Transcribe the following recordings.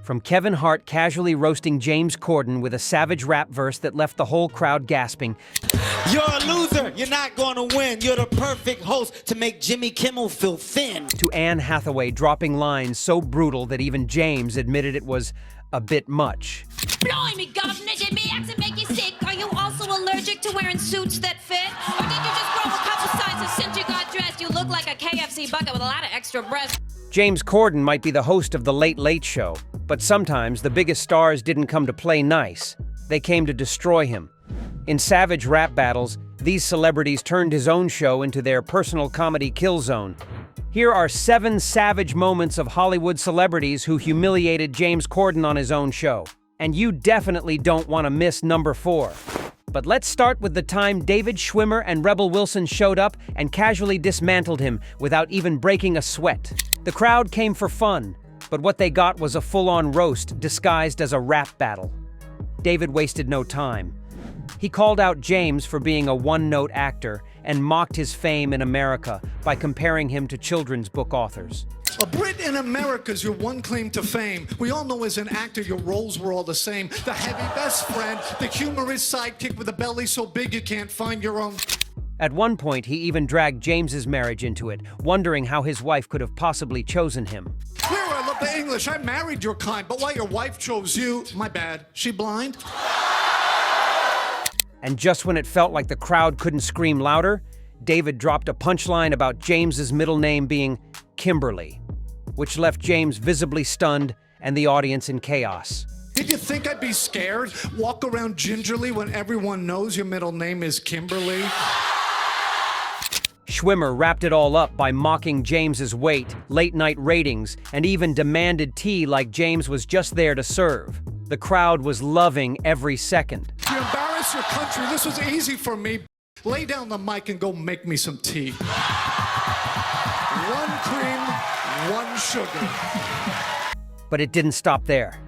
From Kevin Hart casually roasting James Corden with a savage rap verse that left the whole crowd gasping, "You're a loser, you're not gonna win, you're the perfect host to make Jimmy Kimmel feel thin," to Anne Hathaway dropping lines so brutal that even James admitted it was a bit much. Blimey, governor, did me accent make you sick? Are you also allergic to wearing suits that fit? Or did you just grow a couple sizes since you got dressed? You look like a KFC bucket with a lot of extra breasts. James Corden might be the host of The Late Late Show, but sometimes the biggest stars didn't come to play nice. They came to destroy him. In savage rap battles, these celebrities turned his own show into their personal comedy kill zone. Here are 7 savage moments of Hollywood celebrities who humiliated James Corden on his own show. And you definitely don't want to miss number 4. But let's start with the time David Schwimmer and Rebel Wilson showed up and casually dismantled him without even breaking a sweat. The crowd came for fun, but what they got was a full-on roast disguised as a rap battle. David wasted no time. He called out James for being a one-note actor and mocked his fame in America by comparing him to children's book authors. A Brit in America's your one claim to fame. We all know as an actor your roles were all the same. The heavy best friend, the humorous sidekick with a belly so big you can't find your own. At one point, he even dragged James's marriage into it, wondering how his wife could have possibly chosen him. Clear, I love the English. I married your kind, but why your wife chose you? My bad. She blind? And just when it felt like the crowd couldn't scream louder, David dropped a punchline about James's middle name being Kimberly, which left James visibly stunned and the audience in chaos. Did you think I'd be scared? Walk around gingerly when everyone knows your middle name is Kimberly? Schwimmer wrapped it all up by mocking James's weight, late-night ratings, and even demanded tea like James was just there to serve. The crowd was loving every second. You embarrass your country. This was easy for me. Lay down the mic and go make me some tea. 1 cream, 1 sugar. But it didn't stop there.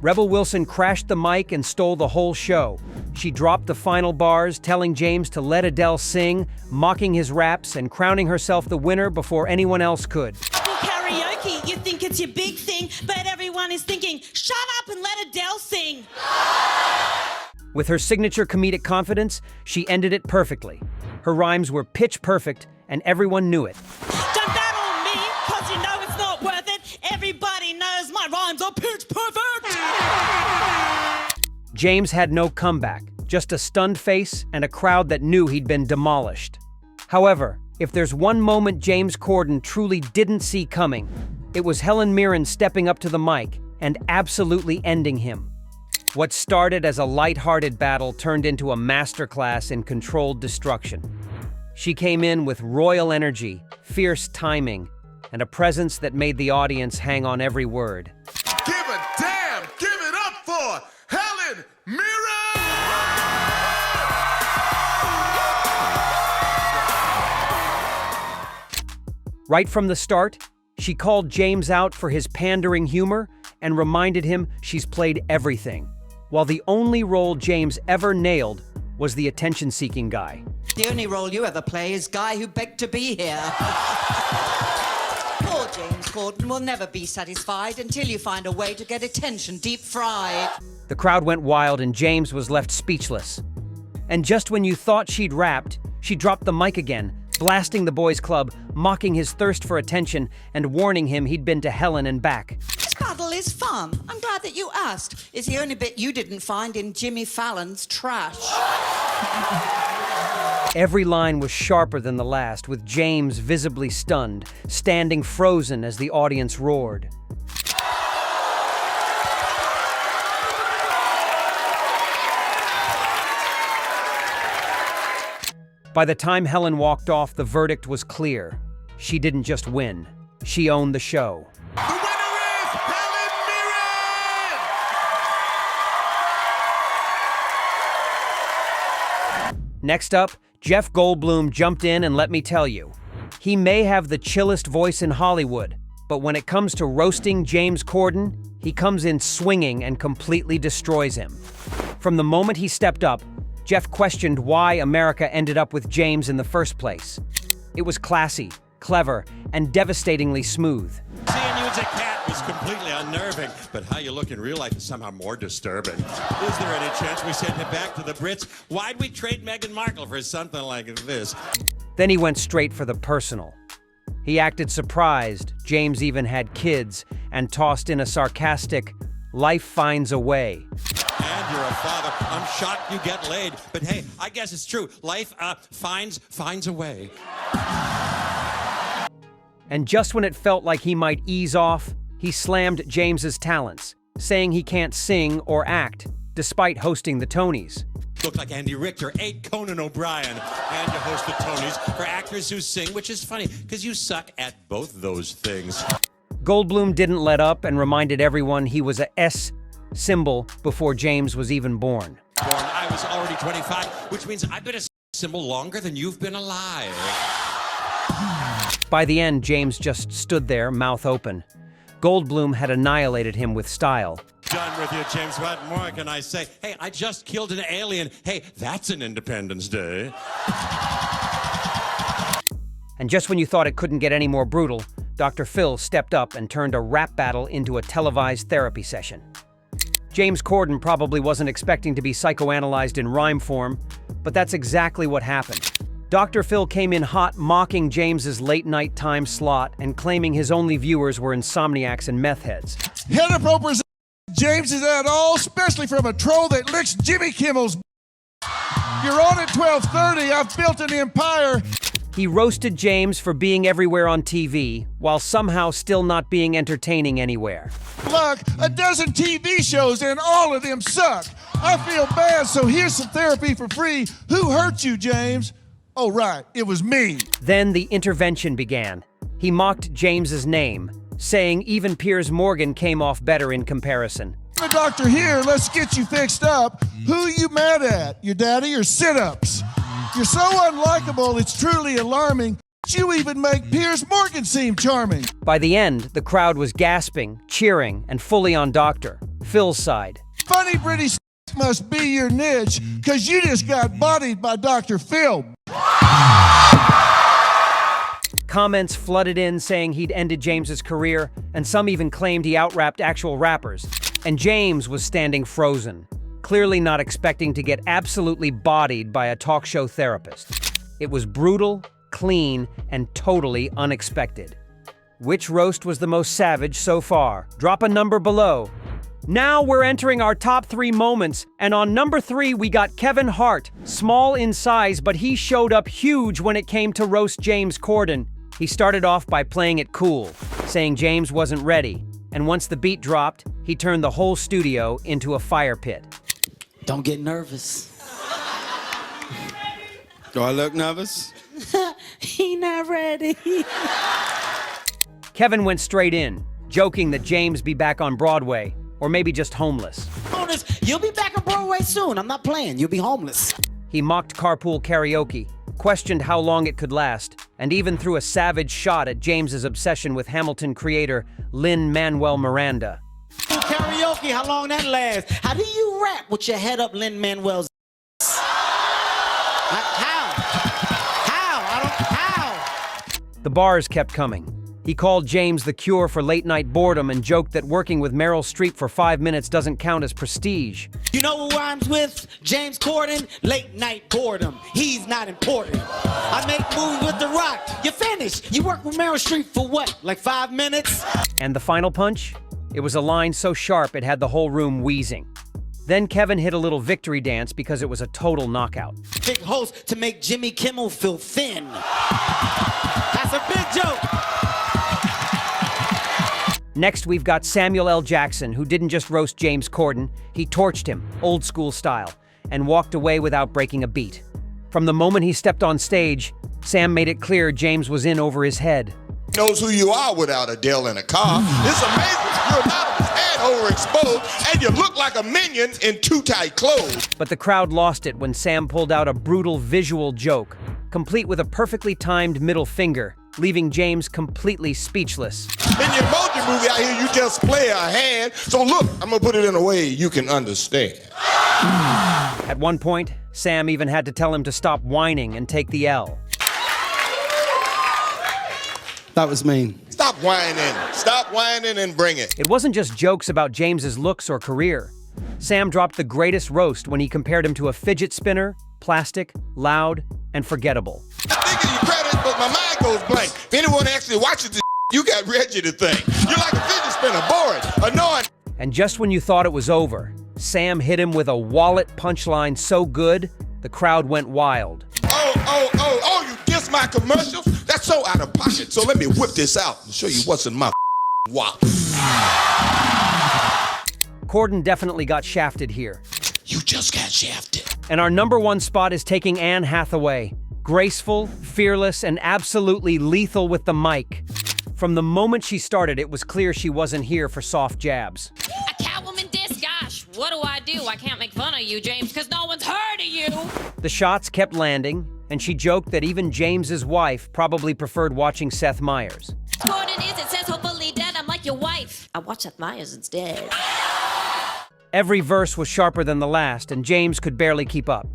Rebel Wilson crashed the mic and stole the whole show. She dropped the final bars, telling James to let Adele sing, mocking his raps and crowning herself the winner before anyone else could. Carpool Karaoke, you think it's your big thing, but everyone is thinking, shut up and let Adele sing. With her signature comedic confidence, she ended it perfectly. Her rhymes were pitch perfect, and everyone knew it. Don't battle on me, cause you know it's not worth it. Everybody knows my rhymes are pitch perfect. James had no comeback, just a stunned face and a crowd that knew he'd been demolished. However, if there's one moment James Corden truly didn't see coming, it was Helen Mirren stepping up to the mic and absolutely ending him. What started as a lighthearted battle turned into a masterclass in controlled destruction. She came in with royal energy, fierce timing, and a presence that made the audience hang on every word. Give a damn! Give it up for Helen Mirren! Right from the start, she called James out for his pandering humor and reminded him she's played everything, while the only role James ever nailed was the attention-seeking guy. The only role you ever play is guy who begged to be here. Poor James Corden will never be satisfied until you find a way to get attention deep fried. The crowd went wild and James was left speechless. And just when you thought she'd wrapped, she dropped the mic again, blasting the boys' club, mocking his thirst for attention, and warning him he'd been to Helen and back. This battle is fun. I'm glad that you asked. It's the only bit you didn't find in Jimmy Fallon's trash. Every line was sharper than the last, with James visibly stunned, standing frozen as the audience roared. By the time Helen walked off, the verdict was clear. She didn't just win, she owned the show. The winner is Helen Mirren! Next up, Jeff Goldblum jumped in, and let me tell you, he may have the chillest voice in Hollywood, but when it comes to roasting James Corden, he comes in swinging and completely destroys him. From the moment he stepped up, Jeff questioned why America ended up with James in the first place. It was classy, clever, and devastatingly smooth. Seeing you as a cat is completely unnerving, but how you look in real life is somehow more disturbing. Is there any chance we send him back to the Brits? Why'd we trade Meghan Markle for something like this? Then he went straight for the personal. He acted surprised, James even had kids, and tossed in a sarcastic, "Life finds a way." And you're a father. I'm shocked you get laid, but hey, I guess it's true. Life finds a way. And just when it felt like he might ease off, he slammed James's talents, saying he can't sing or act, despite hosting the Tonys. Look like Andy Richter ate Conan O'Brien. And you host the Tonys for actors who sing, which is funny, because you suck at both those things. Goldblum didn't let up and reminded everyone he was a S symbol before James was even born. I was already 25, which means I've been a symbol longer than you've been alive. By the end, James just stood there, mouth open. Goldblum had annihilated him with style. Done with you, James. What more can I say? Hey, I just killed an alien. Hey, that's an Independence Day. And just when you thought it couldn't get any more brutal, Dr. Phil stepped up and turned a rap battle into a televised therapy session. James Corden probably wasn't expecting to be psychoanalyzed in rhyme form, but that's exactly what happened. Dr. Phil came in hot, mocking James's late-night time slot and claiming his only viewers were insomniacs and meth heads. Inappropriate James is at all, especially from a troll that licks Jimmy Kimmel's. You're on at 12:30. I've built an empire. He roasted James for being everywhere on TV, while somehow still not being entertaining anywhere. Look, a dozen TV shows and all of them suck. I feel bad, so here's some therapy for free. Who hurt you, James? Oh, right, it was me. Then the intervention began. He mocked James's name, saying even Piers Morgan came off better in comparison. The doctor here, let's get you fixed up. Who you mad at, your daddy or sit-ups? You're so unlikable, it's truly alarming. You even make Piers Morgan seem charming. By the end, the crowd was gasping, cheering, and fully on Dr. Phil's side. Funny British must be your niche, because you just got bodied by Dr. Phil. Comments flooded in saying he'd ended James's career, and some even claimed he out-rapped actual rappers. And James was standing frozen, clearly not expecting to get absolutely bodied by a talk show therapist. It was brutal, clean, and totally unexpected. Which roast was the most savage so far? Drop a number below. Now we're entering our top 3 moments, and on number 3 we got Kevin Hart. Small in size, but he showed up huge when it came to roast James Corden. He started off by playing it cool, saying James wasn't ready, and once the beat dropped, he turned the whole studio into a fire pit. Don't get nervous. Do I look nervous? He not ready. Kevin went straight in, joking that James be back on Broadway, or maybe just homeless. You'll be back on Broadway soon. I'm not playing. You'll be homeless. He mocked Carpool Karaoke, questioned how long it could last, and even threw a savage shot at James's obsession with Hamilton creator Lin-Manuel Miranda. Karaoke, how long that lasts? How do you rap with your head up Lin-Manuel's How? The bars kept coming. He called James the cure for late-night boredom and joked that working with Meryl Streep for 5 minutes doesn't count as prestige. You know who rhymes with James Corden? Late night boredom. He's not important. I make movies with The Rock. You're finished. You work with Meryl Streep for what, like 5 minutes? And the final punch? It was a line so sharp it had the whole room wheezing. Then Kevin hit a little victory dance because it was a total knockout. Big host to make Jimmy Kimmel feel thin. That's a big joke. Next, we've got Samuel L. Jackson, who didn't just roast James Corden, he torched him, old school style, and walked away without breaking a beat. From the moment he stepped on stage, Sam made it clear James was in over his head. Knows who you are without Adele in a car. It's amazing. Your anonymous head overexposed, and you look like a minion in too tight clothes. But the crowd lost it when Sam pulled out a brutal visual joke, complete with a perfectly timed middle finger, leaving James completely speechless. In your emoji movie out here, you just play a hand. So look, I'm gonna put it in a way you can understand. At one point, Sam even had to tell him to stop whining and take the L. That was mean. Stop whining. Stop whining and bring it. It wasn't just jokes about James's looks or career. Sam dropped the greatest roast when he compared him to a fidget spinner, plastic, loud, and forgettable. I think of you credit, but my mind goes blank. If anyone actually watches this, you got Reggie to thank. You're like a fidget spinner, boring, annoying. And just when you thought it was over, Sam hit him with a wallet punchline so good, the crowd went wild. Oh, you diss my commercials? That's so out of pocket. So let me whip this out and show you what's in my wop. Corden definitely got shafted here. You just got shafted. And our number one spot is taking Anne Hathaway. Graceful, fearless, and absolutely lethal with the mic. From the moment she started, it was clear she wasn't here for soft jabs. A catwoman diss? Gosh, what do? I can't make fun of you, James, because no one's heard of you. The shots kept landing, and she joked that even James's wife probably preferred watching Seth Meyers. Corden is, it says hopefully dead. I'm like your wife. I watch Seth Meyers instead. Every verse was sharper than the last, and James could barely keep up.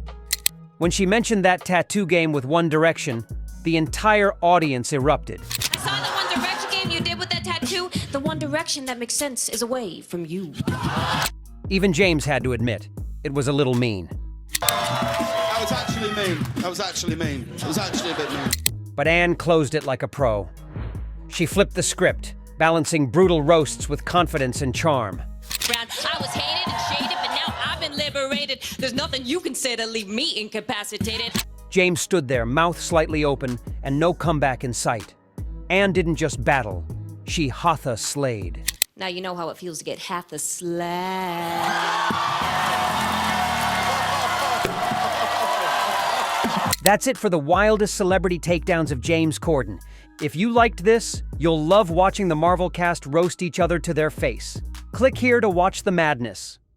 When she mentioned that tattoo game with One Direction, the entire audience erupted. I saw the One Direction game you did with that tattoo. The One Direction that makes sense is away from you. Even James had to admit, it was a little mean. That was actually mean. That was actually mean. It was actually a bit mean. But Anne closed it like a pro. She flipped the script, balancing brutal roasts with confidence and charm. I was hated and shaded, but now I've been liberated. There's nothing you can say to leave me incapacitated. James stood there, mouth slightly open, and no comeback in sight. Anne didn't just battle, she Hatha-slayed. Now you know how it feels to get Hatha-slay. That's it for the wildest celebrity takedowns of James Corden. If you liked this, you'll love watching the Marvel cast roast each other to their face. Click here to watch the madness.